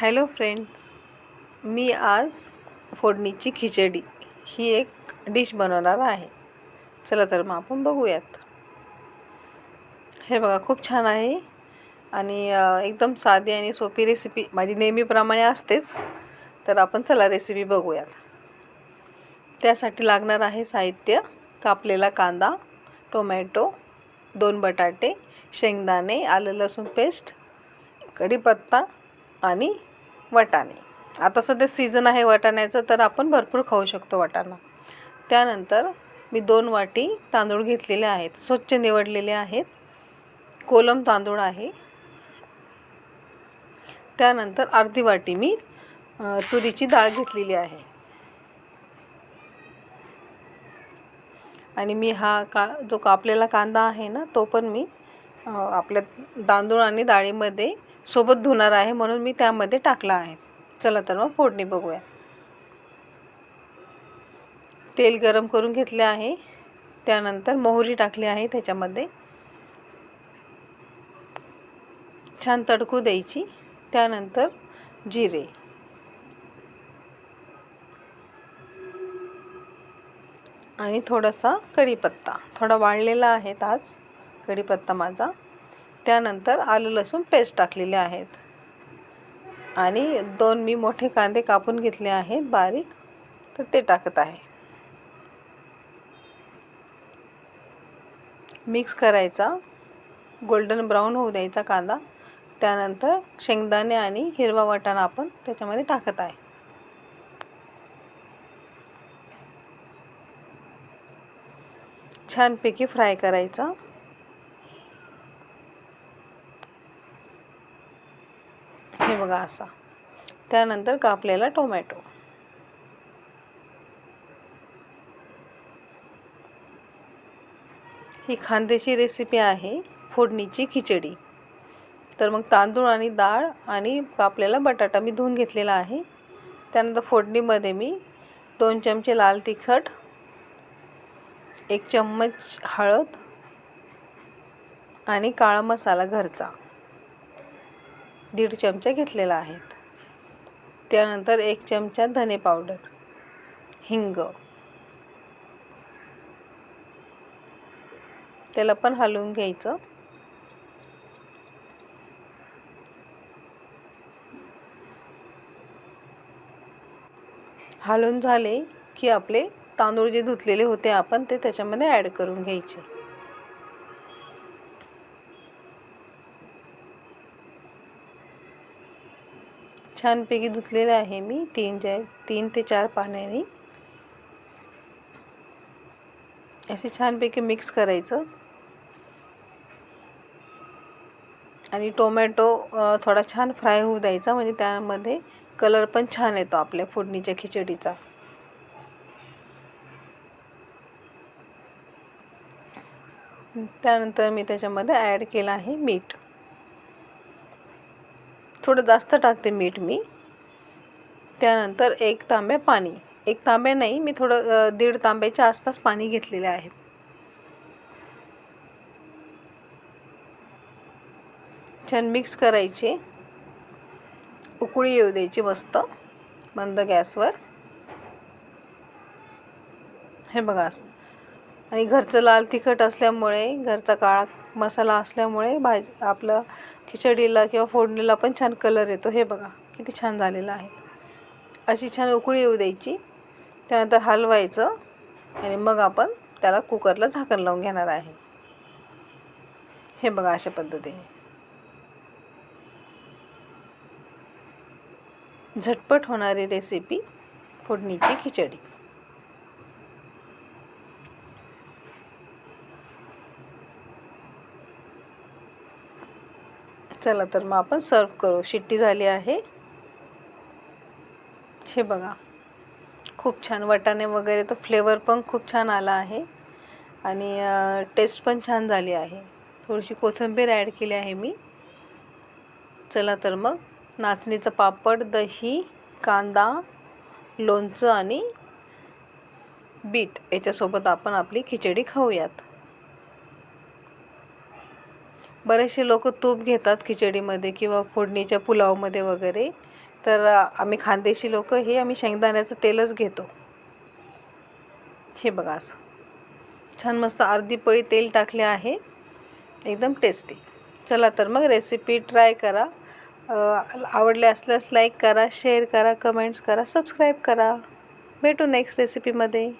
Hello friends, मी आज फोडणीची खिचडी ही एक dish बनवणार आहे. चला तर मग आपण बघूयात. हे बघा, खूप छान आहे आणि एकदम साधी आणि सोपी रेसिपी माझी नेहमीप्रमाणे असतेच. तर आपण चला रेसिपी बघूयात. त्यासाठी लागणार आहे साहित्य: कापलेला कांदा, टोमॅटो, 2 बटाटे, शेंगदाणे, आलं लसूण पेस्ट, कढीपत्ता आणि वाटाणे. आता सध्या सीझन आहे वाटाण्याचं, तर आपण भरपूर खाऊ शकतो वाटाणा. त्यानंतर मी 2 वाटी तांदूळ घेतलेले आहेत, स्वच्छ निवडलेले आहेत. कोलम तांदूळ आहे. त्यानंतर अर्धी वाटी मी तुरीची डाळ घेतलेली आहे. आणि मी जो कापलेला कांदा आहे ना, तो पण मी आपल्या तांदूळ आणि डाळीमध्ये सोबत धुणार आहे, म्हणून मी त्यामध्ये टाकला आहे. चला तर मग फोडणी बघूया. तेल गरम करून घेतले आहे. त्यानंतर मोहरी टाकली आहे. त्याच्यामध्ये छान तडकू द्यायची. त्यानंतर जिरे आणि थोडासा कढीपत्ता, थोडा वाळलेला आहे आज कढीपत्ता माझा. त्यानंतर आलं लसूण पेस्ट टाकलेले आहेत आणि 2 मी मोठे कांदे कापून घेतले आहेत बारीक, तर ते टाकत आहे. मिक्स करायचा, गोल्डन ब्राऊन होऊ द्यायचा कांदा. त्यानंतर शेंगदाणे आणि हिरवा वाटाणा आपण त्याच्यामध्ये टाकत आहे. छानपैकी फ्राय करायचा. हे बघा असा. त्यानंतर कापलेला टोमॅटो. ही खानदेशी रेसिपी आहे, फोडणीची खिचडी. तर मग तांदूळ आणि डाळ आणि कापलेला बटाटा मी धुवून घेतलेला आहे. त्यानंतर फोडणीमध्ये मी 2 चमचे लाल तिखट, 1 चम्मच हळद आणि काळा मसाला घरचा 1.5 चमचा घेतलेला आहे. त्यानंतर 1 चमचा धने पावडर, हिंग, त्याला पण हलवून घ्यायचं. हलवून झाले की आपले तांदूळ जे धुतलेले होते आपण ते त्याच्यामध्ये ॲड करून घ्यायचे. छानपैकी धुतलेले आहे मी 3 ते 4 पाण्याने. असे छानपैकी मिक्स करायचं. आणि टोमॅटो थोडा छान फ्राय होऊ द्यायचा, म्हणजे त्यामध्ये कलर पण छान येतो आपल्या फोडणीच्या खिचडीचा. त्यानंतर मी त्याच्यामध्ये ॲड केलं आहे मीठ. थोडं जास्त टाकते मीठ मी. त्यानंतर 1 तांब्या पाणी, 1 तांब्या नाही, मी थोडं 1.5 तांब्याच्या आसपास पाणी घेतलेले आहे. छान मिक्स करायचे. उकळी येऊ द्यायची मस्त मंद गॅसवर. हे बघा असं. आणि घरचं लाल तिखट असल्यामुळे, घरचा काळा मसाला असल्यामुळे आपलं खिचडीला किंवा फोडणीला पण छान कलर येतो. हे बघा किती छान झालेलं आहे. अशी छान उकळी येऊ द्यायची. त्यानंतर हलवायचं आणि मग आपण त्याला कुकरला झाकण लावून घेणार आहे. हे बघा अशा पद्धतीने झटपट होणारी रेसिपी फोडणीची खिचडी. चला तर मग आपण सर्व करू. शिट्टी झाली आहे. हे बघा खूप छान वाटाणे वगैरे, तर फ्लेवर पण खूप छान आला आहे आणि टेस्ट पण छान झाली आहे. थोडीशी कोथिंबीर ॲड केली आहे मी. चला तर मग नाचणीचं पापड, दही, कांदा, लोणचं आणि बीट याच्यासोबत आपण आपली खिचडी खाऊयात. बरेचसे लोक तूप घेतात खिचडीमध्ये किंवा फोडणीच्या पुलावमध्ये वगैरे. तर आम्ही खानदेशी लोक हे आम्ही शेंगदाण्याचं तेलच घेतो. हे बघा असं छान मस्त अर्धी पळी तेल टाकले आहे, एकदम टेस्टी. चला तर मग रेसिपी ट्राय करा. आवडले असल्यास लाईक करा, शेअर करा, कमेंट्स करा, सबस्क्राईब करा. भेटू नेक्स्ट रेसिपीमध्ये.